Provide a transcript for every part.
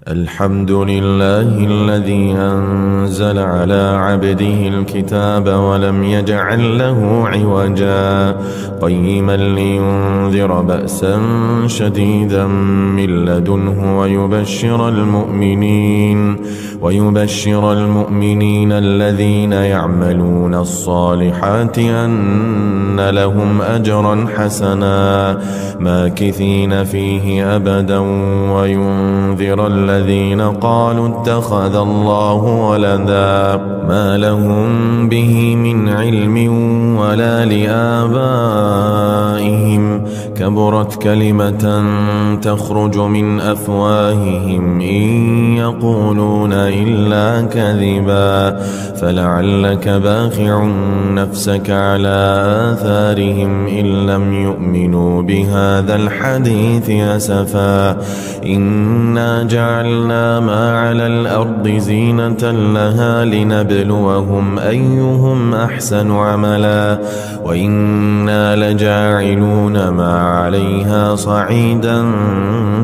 الحمد لله الذي أنزل على عبده الكتاب ولم يجعل له عوجا قيما لينذر بأسا شديدا من لدنه ويبشر المؤمنين الذين يعملون الصالحات أن لهم أجرا حسنا ماكثين فيه أبدا وينذر الذين قالوا اتخذ الله ولدا ما لهم به من علم ولا لآبائهم كبرت كلمة تخرج من أفواههم إن يقولون إلا كذبا فلعلك باخع نفسك على آثارهم إن لم يؤمنوا بهذا الحديث أسفا إنا جعلنا ما على الأرض زينة لها لنبلوهم أيهم أحسن عملا وإنا لجاعلون ما عليها صعيدا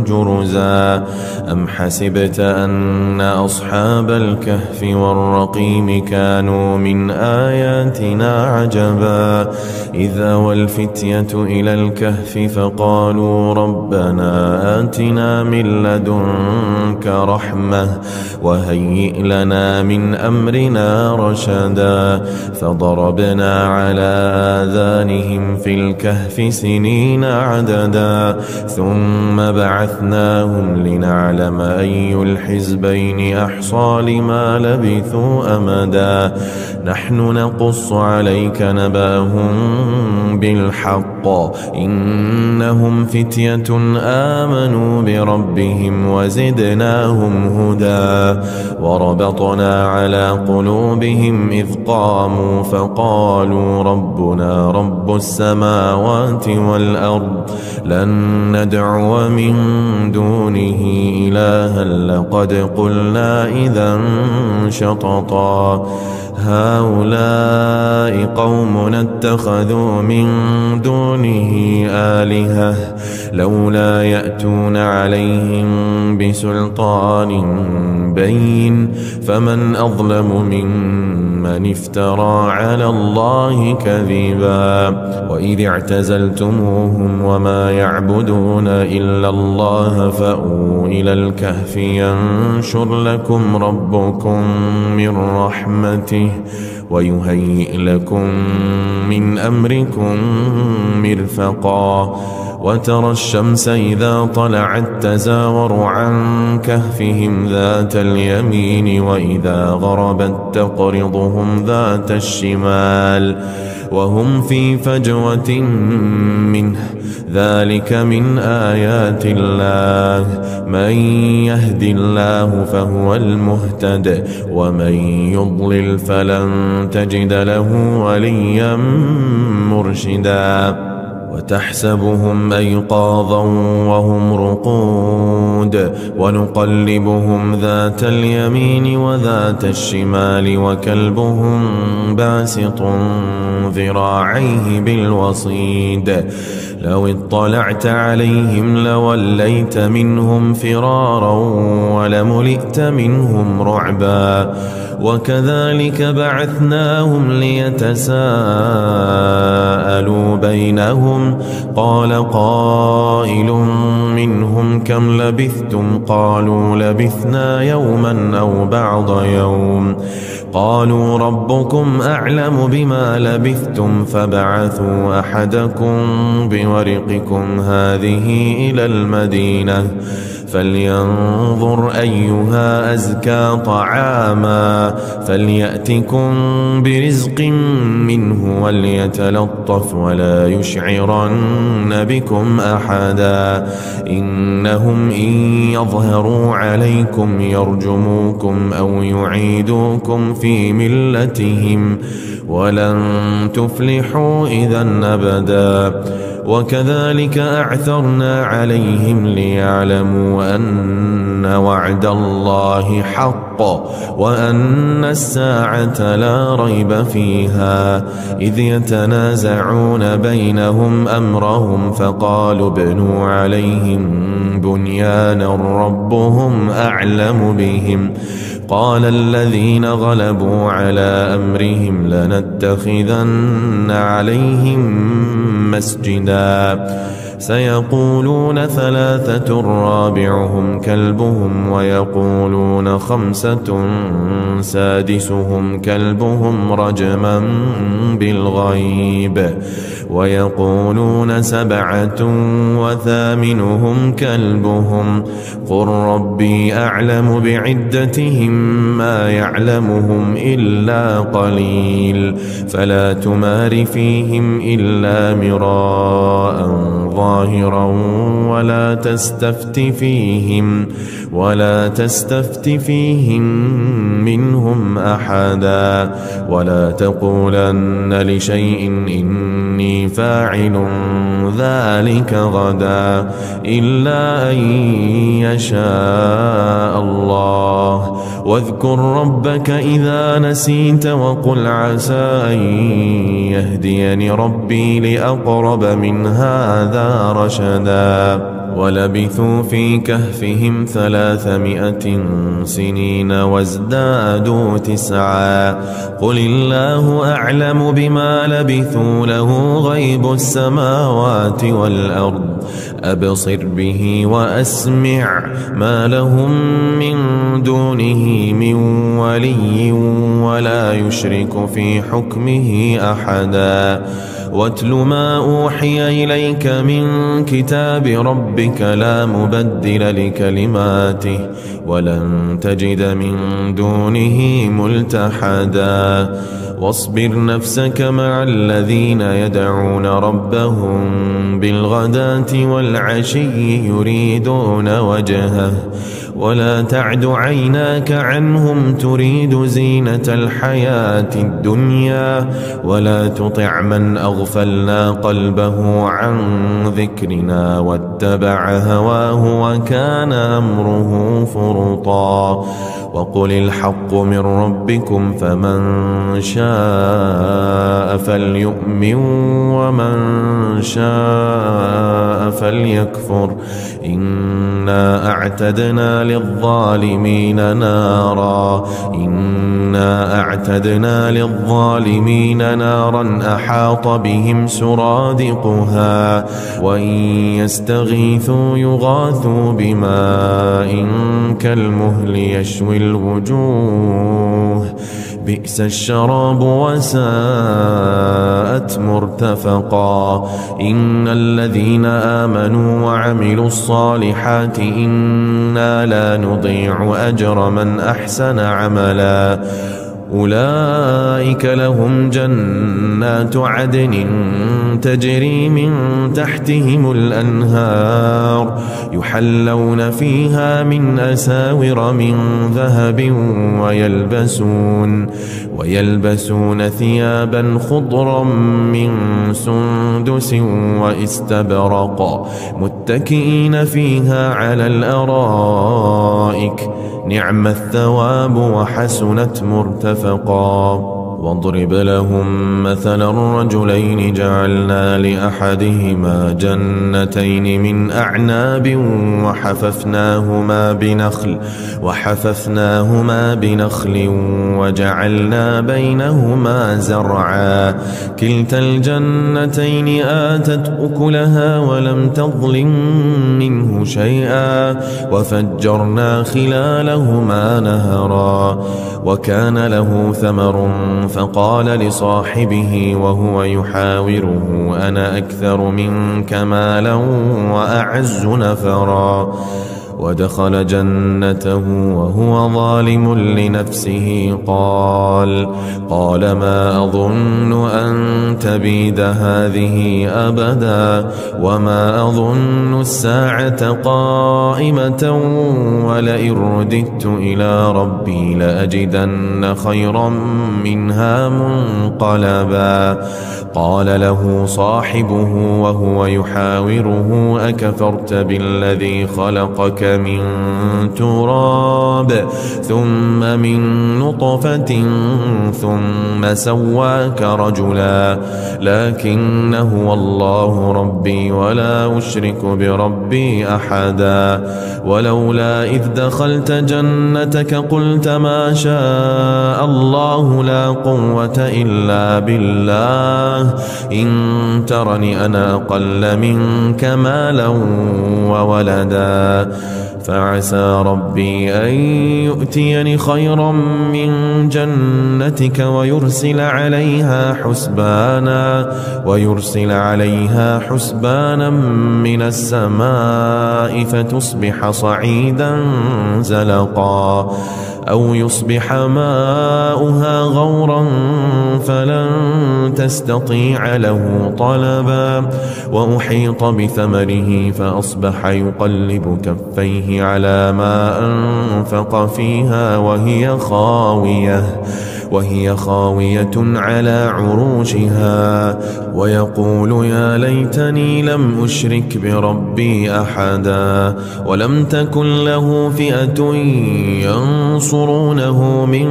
جرزا أم حسبت أن أصحاب الكهف والرقيم كانوا من آياتنا عجبا إذا والفتية إلى الكهف فقالوا ربنا آتنا من لدنك رحمة وهيئ لنا من أمرنا رشدا فضربنا على آذانهم في الكهف سنين عددا ثم بعثناهم لنعلم أي الحزبين أحصى لما لبثوا أمدا نحن نقص عليك نبأهم بالحق إنهم فتية آمنوا بربهم وزدناهم هدى وربطنا على قلوبهم إذ قاموا فقالوا ربنا رب السماوات والأرض لن ندعو من دونه إلها لقد قلنا إذا شططا هؤلاء قومنا اتخذوا من دونه آلهة لولا يأتون عليهم بسلطان بين فمن أظلم ممن افترى على الله كذبا وإذ اعتزلتموهم وما يعبدون إلا الله فأووا إلى الكهف ينشر لكم ربكم من رحمته ويهيئ لكم من أمركم مرفقا وترى الشمس إذا طلعت تزاور عن كهفهم ذات اليمين وإذا غربت تقرضهم ذات الشمال وهم في فجوة منه ذلك من آيات الله من يهد الله فهو المهتد ومن يضلل فلن تجد له وليا مرشدا وتحسبهم أيقاظا وهم رقود ونقلبهم ذات اليمين وذات الشمال وكلبهم باسط ذراعيه بالوصيد لو اطلعت عليهم لوليت منهم فرارا ولملئت منهم رعبا وكذلك بعثناهم ليتساءلوا بينهم قال قائل منهم كم لبثتم قالوا لبثنا يوما أو بعض يوم قالوا ربكم أعلم بما لبثتم فبعثوا أحدكم بورقكم هذه إلى المدينة فلينظر أيها أزكى طعاما فليأتكم برزق منه وليتلطف ولا يشعرن بكم أحدا إنهم إن يظهروا عليكم يرجموكم أو يعيدوكم في ملتهم ولن تفلحوا إذا أبدا وكذلك أعثرنا عليهم ليعلموا أن وعد الله حق وأن الساعة لا ريب فيها إذ يتنازعون بينهم أمرهم فقالوا ابنوا عليهم بنيانا ربهم أعلم بهم قال الذين غلبوا على أمرهم لنتخذن عليهم مسجدا سيقولون ثلاثة رابعهم كلبهم ويقولون خمسة سادسهم كلبهم رجما بالغيب ويقولون سبعة وثامنهم كلبهم قل ربي أعلم بعدتهم ما يعلمهم إلا قليل فلا تمار فيهم إلا مراء ظاهرا ولا تستفت فيهم منهم أحدا ولا تقولن لشيء إني فاعل ذلك غدا إلا أن يشاء الله واذكر ربك إذا نسيت وقل عسى أن يهديني ربي لأقرب من هذا رشدا ولبثوا في كهفهم 300 سنين وازدادوا 9 قل الله أعلم بما لبثوا له غيب السماوات والأرض أبصر به وأسمع ما لهم من دونه من ولي ولا يشرك في حكمه أحدا واتل ما أوحي إليك من كتاب ربك لا مبدل لكلماته ولن تجد من دونه ملتحدا واصبر نفسك مع الذين يدعون ربهم بالغداة والعشي يريدون وجهه ولا تعد عيناك عنهم تريد زينة الحياة الدنيا ولا تطع من أغفلنا قلبه عن ذكرنا واتبع هواه وكان أمره فرطا وقل الحق من ربكم فمن شاء فليؤمن ومن شاء فليكفر إنا أعتدنا للظالمين نارا أحاط بهم سرادقها وإن يستغيثوا يغاثوا بماء كالمهل يشوي الوجوه بئس الشراب وساءت مرتفقا إن الذين آمنوا وعملوا الصالحات إنا لا نضيع أجر من أحسن عملا أولئك لهم جنات عدن تجري من تحتهم الأنهار يحلون فيها من أساور من ذهب ويلبسون ثيابا خضرا من سندس واستبرق متكئين فيها على الأرائك نعم الثواب وحسنت مرتفقا واضرب لهم مثلا الرجلين جعلنا لأحدهما جنتين من أعناب وحففناهما بنخل وجعلنا بينهما زرعا كلتا الجنتين آتت أكلها ولم تظلم منه شيئا وفجرنا خلالهما نهرا وكان له ثمر فقال لصاحبه وهو يحاوره أنا أكثر منك مالا وأعز نفرا ودخل جنته وهو ظالم لنفسه قال ما أظن أن تبيد هذه أبدا وما أظن الساعة قائمة ولئن رددت إلى ربي لأجدن خيرا منها منقلبا قال له صاحبه وهو يحاوره أكفرت بالذي خلقك من تراب ثم من نطفة ثم سواك رجلا لكن هو الله ربي ولا أشرك بربي أحدا ولولا إذ دخلت جنتك قلت ما شاء الله لا قوة إلا بالله إن ترني أنا أقل منك مالا وولدا فعسى ربي أن يؤتيني خيرا من جنتك ويرسل عليها حسبانا من السماء فتصبح صعيدا زلقا أو يصبح ماؤها غورا فلن تستطيع له طلبا وأحيط بثمره فأصبح يقلب كفيه على ما أنفق فيها وهي خاوية على عروشها ويقول يا ليتني لم أشرك بربي أحدا ولم تكن له فئة ينصرونه من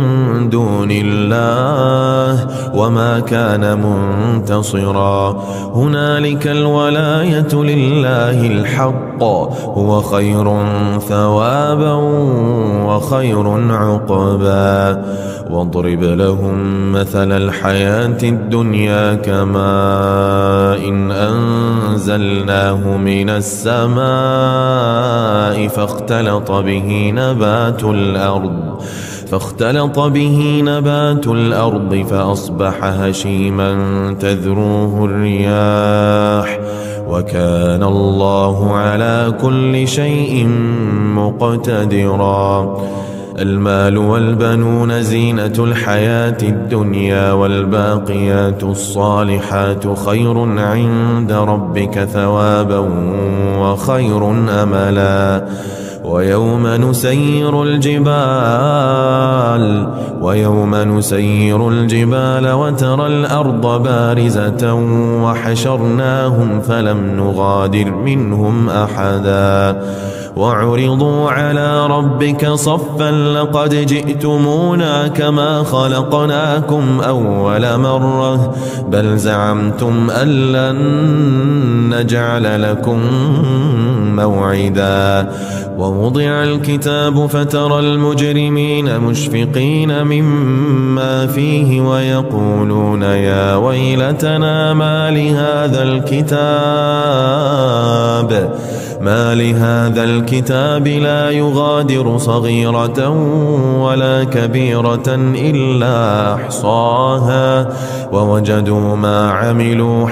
دون الله وما كان منتصرا هنالك الولاية لله الحق هو خير ثوابا وخير عقبا واضرب لهم مثل الحياة الدنيا كماء إن أنزلناه من السماء فاختلط به نبات الأرض فأصبح هشيما تذروه الرياح وكان الله على كل شيء مقتدرا المال والبنون زينة الحياة الدنيا والباقيات الصالحات خير عند ربك ثوابا وخير أملا ويوم نسير الجبال وترى الأرض بارزة وحشرناهم فلم نغادر منهم أحدا وعرضوا على ربك صفا لقد جئتمونا كما خلقناكم أول مرة بل زعمتم أن لن نجعل لكم موعدا ووضع الكتاب فترى المجرمين مشفقين مما فيه ويقولون يا ويلتنا ما لهذا الكتاب لا يغادر صغيرة ولا كبيرة إلا أحصاها ووجدوا ما عملوا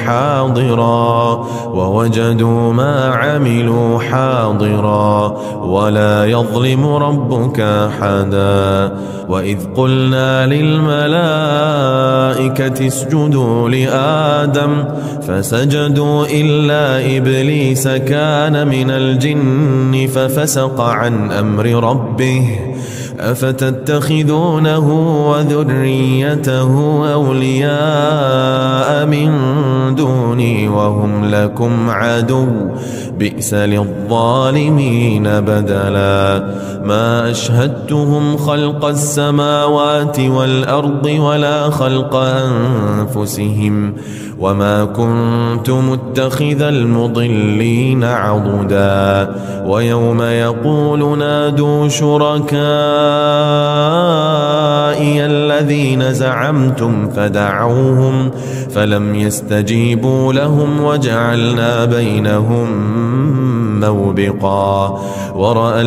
حاضرا ولا يظلم ربك أحدا وإذ قلنا للملائكة اسجدوا لآدم فسجدوا إلا إبليس كان من الجن ففسق عن أمر ربه أفتتخذونه وذريته أولياء من دوني وهم لكم عدو بئس للظالمين بدلا ما أشهدتهم خلق السماوات والأرض ولا خلق أنفسهم وما كنت متخذ المضلين عضدا ويوم يقول نادوا شركائي الذين زعمتم فدعوهم فلم يستجيبوا لهم وجعلنا بينهم موبقا ورأى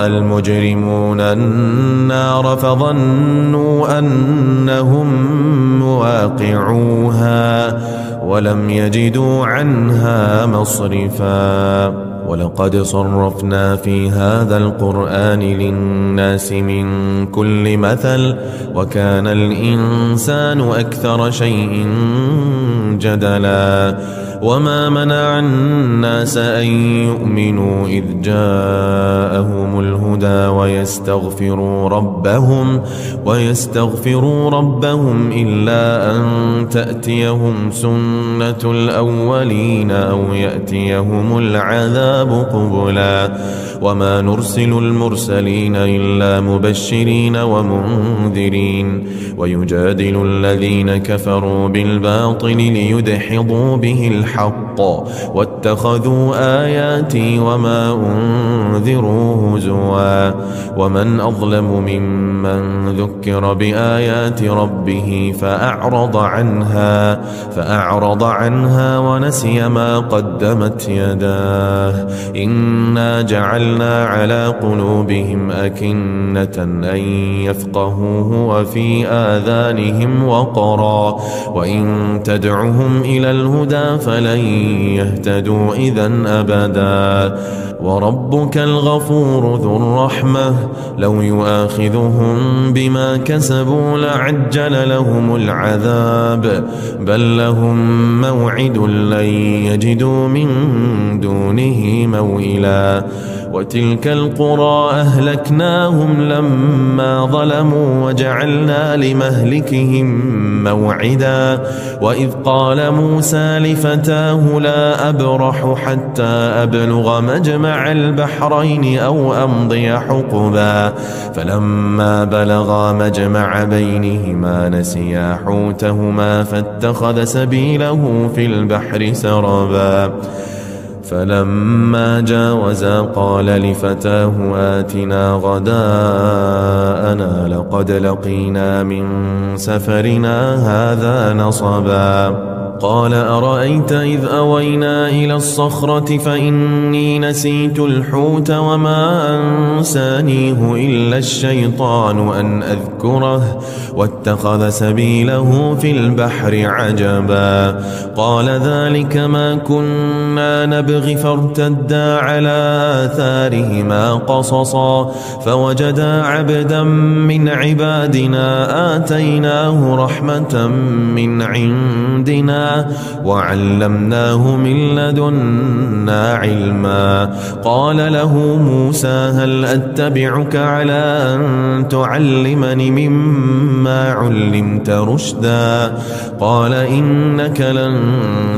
المجرمون النار فظنوا أنهم مواقعوها ولم يجدوا عنها مصرفا ولقد صرفنا في هذا القرآن للناس من كل مثل وكان الإنسان أكثر شيء جدلا وما منع الناس أن يؤمنوا إذ جاءهم الهدى ويستغفروا ربهم إلا أن تأتيهم سنة الأولين أو يأتيهم العذاب قبلا وما نرسل المرسلين إلا مبشرين ومنذرين ويجادل الذين كفروا بالباطل ليدحضوا به الحق واتخذوا آياتي وما أنذروا هزوا ومن أظلم ممن ذكر بآيات ربه فأعرض عنها ونسي ما قدمت يداه إنا جعلنا على قلوبهم أكنة أن يفقهوه وفي آذانهم وقرا وإن تدعهم إلى الهدى فلن يهتدوا إذن أبدا وربك الغفور ذو الرحمة لو يؤاخذهم بما كسبوا لعجل لهم العذاب بل لهم موعد لن يجدوا من دونه موئلا وتلك القرى أهلكناهم لما ظلموا وجعلنا لمهلكهم موعدا وإذ قال موسى لفتاه لا أبرح حتى أبلغ مجمع البحرين أو أمضي حقبا فلما بلغا مجمع بينهما نسيا حوتهما فاتخذ سبيله في البحر سربا فلما جاوزا قال لفتاه آتنا غداءنا لقد لقينا من سفرنا هذا نصبا قال أرأيت إذ أوينا إلى الصخرة فإني نسيت الحوت وما أنسانيه إلا الشيطان أن أذكره واتخذ سبيله في البحر عجبا قال ذلك ما كنا نبغي فارتدا على آثارهما قصصا فوجدا عبدا من عبادنا آتيناه رحمة من عندنا وعلمناه من لدنا علما قال له موسى هل أتبعك على أن تعلمني مما علمت رشدا قال إنك لن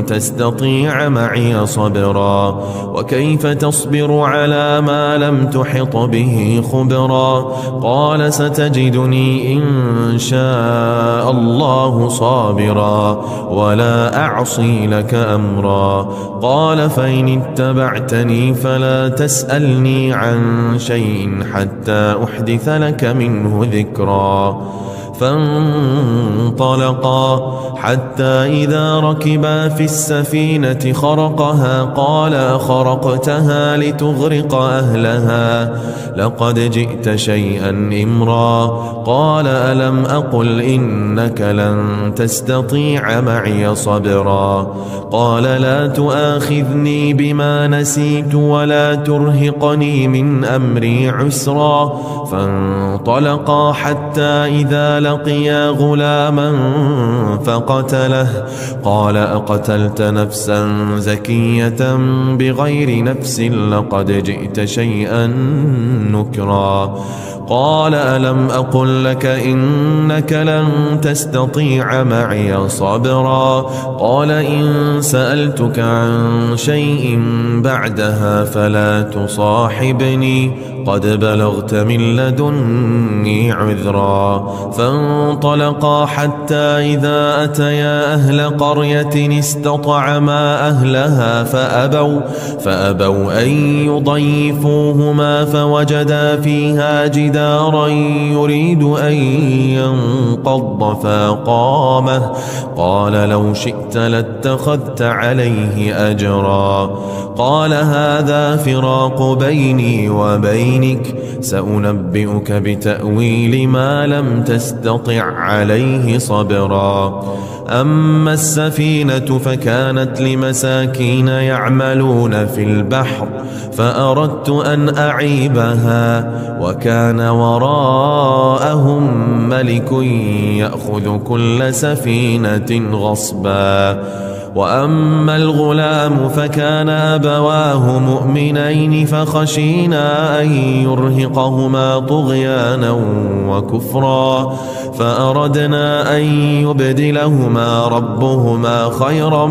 تستطيع معي صبرا وكيف تصبر على ما لم تحط به خبرا قال ستجدني إن شاء الله صابرا ولا أعصي لك أمرا قال فإن اتبعتني فلا تسألني عن شيء حتى أحدث لك منه ذكرا فانطلقا حتى إذا ركبا في السفينة خرقها قال أخرقتها لتغرق أهلها لقد جئت شيئا إمرا قال ألم أقل إنك لن تستطيع معي صبرا قال لا تؤاخذني بما نسيت ولا ترهقني من أمري عسرا فانطلقا حتى إذا لقيا غلاما فقتله قال أقتلت نفسا زكية بغير نفس لقد جئت شيئا نكرا قال ألم أقل لك إنك لن تستطيع معي صبرا قال إن سألتك عن شيء بعدها فلا تصاحبني قد بلغت من لدني عذرا فانطلقا حتى إذا أتيا أهل قرية استطعما أهلها فأبوا أن يضيفوهما فوجدا فيها جدارا يريد أن ينقض فقامه قال لو شئت لاتخذت عليه أجرا قال هذا فراق بيني وبينك سأنبئك بتأويل ما لم تستطع عليه صبرا أما السفينة فكانت لمساكين يعملون في البحر فأردت أن أعيبها وكان وراءهم ملك يأخذ كل سفينة غصبا وأما الغلام فكان أبواه مؤمنين فخشينا أن يرهقهما طغيانا وكفرا فأردنا أن يبدلهما ربهما خيرا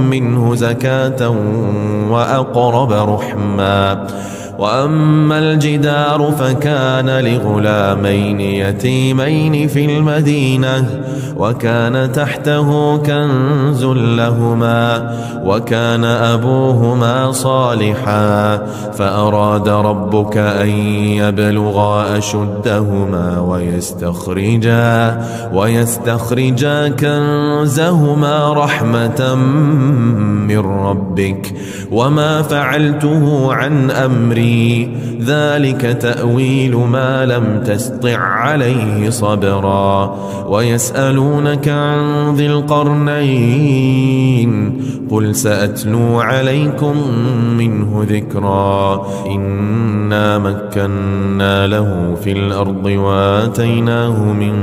منه زكاة وأقرب رحما. وأما الجدار فكان لغلامين يتيمين في المدينة وكان تحته كنز لهما وكان أبوهما صالحا فأراد ربك أن يبلغا أشدهما ويستخرجا كنزهما رحمة من ربك وما فعلته عن أمري ذلك تأويل ما لم تسطع عليه صبرا. ويسألونك عن ذي القرنين قل سأتلو عليكم منه ذكرا. إنا مكنا له في الأرض وآتيناه من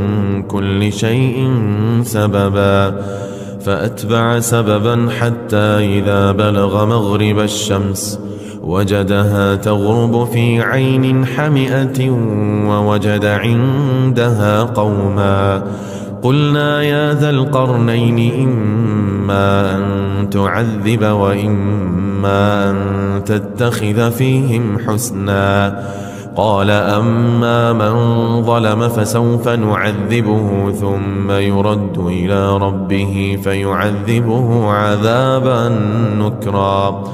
كل شيء سببا فأتبع سببا حتى إذا بلغ مغرب الشمس وجدها تغرب في عين حمئة ووجد عندها قوما قلنا يا ذا القرنين إما أن تعذب وإما أن تتخذ فيهم حسنا. قال أما من ظلم فسوف نعذبه ثم يرد إلى ربه فيعذبه عذابا نكرا.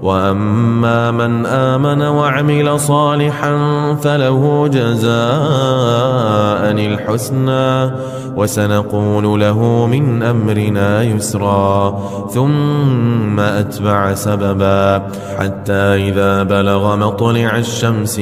وأما من آمن وعمل صالحا فله جزاء الحسنى وسنقول له من أمرنا يسرا. ثم أتبع سببا حتى إذا بلغ مطلع الشمس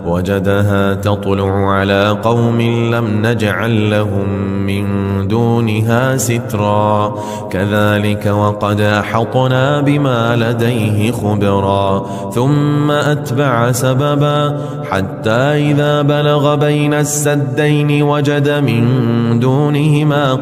وجدها تطلع على قوم لم نجعل لهم من دونها سترا كذلك وقد أحطنا بما لديه خبرا. ثم أتبع سببا حتى إذا بلغ بين السدين وجد من دونهما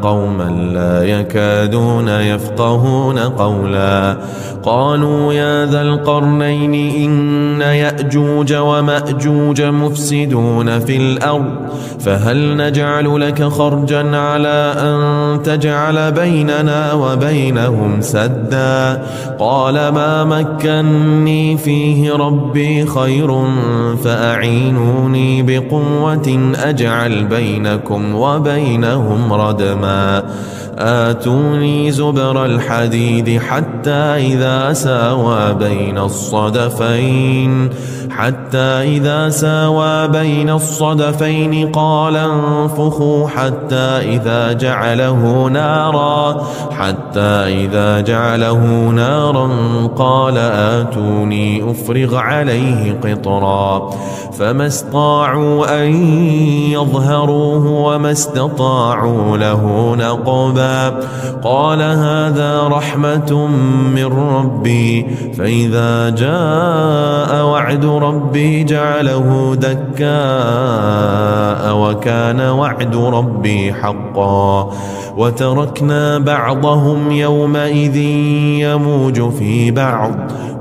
قوما لا يكادون يفقهون قولا. قالوا يا ذا القرنين إن يأجوج ومأجوج مفسدون في الأرض فهل نجعل لك خرجا على أن تجعل بيننا وبينهم سدا. قال ما مكني فيه ربي خير فأعينوني بقوة أجعل بينكم وبينهم ردما. آتوني زبر الحديد حتى إذا ساوى بين الصدفين قال انفخوا حتى إذا جعله نارا قال آتوني أفرغ عليه قطرا. فما استطاعوا أن يظهروه وما استطاعوا له نقبا. قال هذا رحمة من ربي فإذا جاء وعد ربي جعله دكاء وكان وعد ربي حقا. وتركنا بعضهم يومئذ يموج في بعض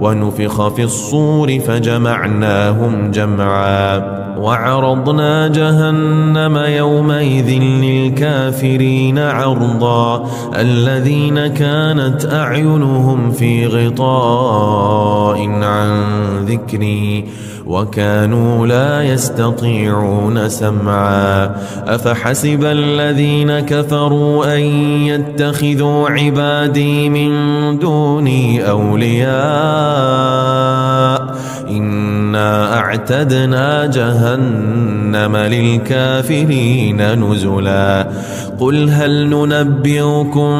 ونفخ في الصور فجمعناهم جمعا. وعرضنا جهنم يومئذ للكافرين عرضا. الذين كانت أعينهم في غطاء عن ذكري وكانوا لا يستطيعون سمعا. أفحسب الذين كفروا أن يتخذوا عبادي من دوني أولياء إنا أعتدنا جهنم للكافرين نزلا. قل هل ننبئكم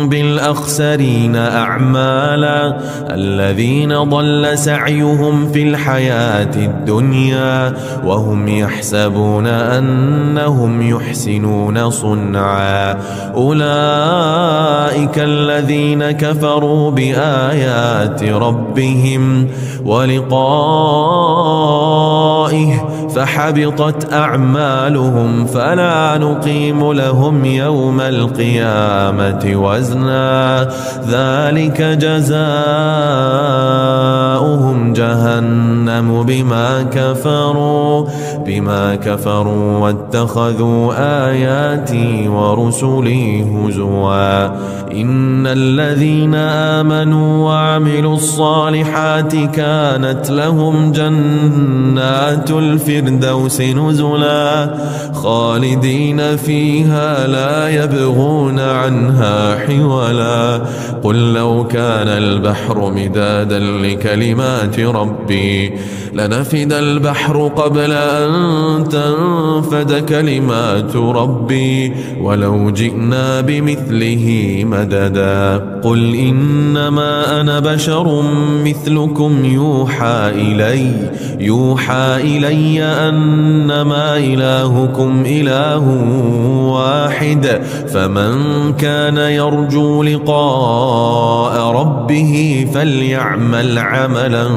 بالأخسرين أعمالا الذين ضل سعيهم في الحياة الدنيا وهم يحسبون أنهم يحسنون صنعا. أولئك الذين كفروا بآيات ربهم ولقائه فحبطت أعمالهم فلا نقيم لهم يوم القيامة وزنا ذلك جزاؤهم جهنم بما كفروا واتخذوا آياتي ورسلي هزوا إن الذين آمنوا وعملوا الصالحات كانت لهم جنات الفردوس نزلا خالدين فيها لا يبغون عنها حولا قل لو كان البحر مدادا لكلمات ربي لنفد البحر قبل أن تنفد كلمات ربي ولو جئنا بمثله مددا قل إنما أنا بشر مثلكم يوحى إلي أنما إلهكم إله واحد فمن كان يرجو لقاء ربه فليعمل عملا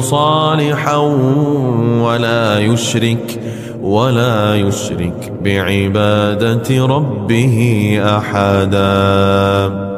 صالحا ولا يشرك بعبادة ربه أحدا.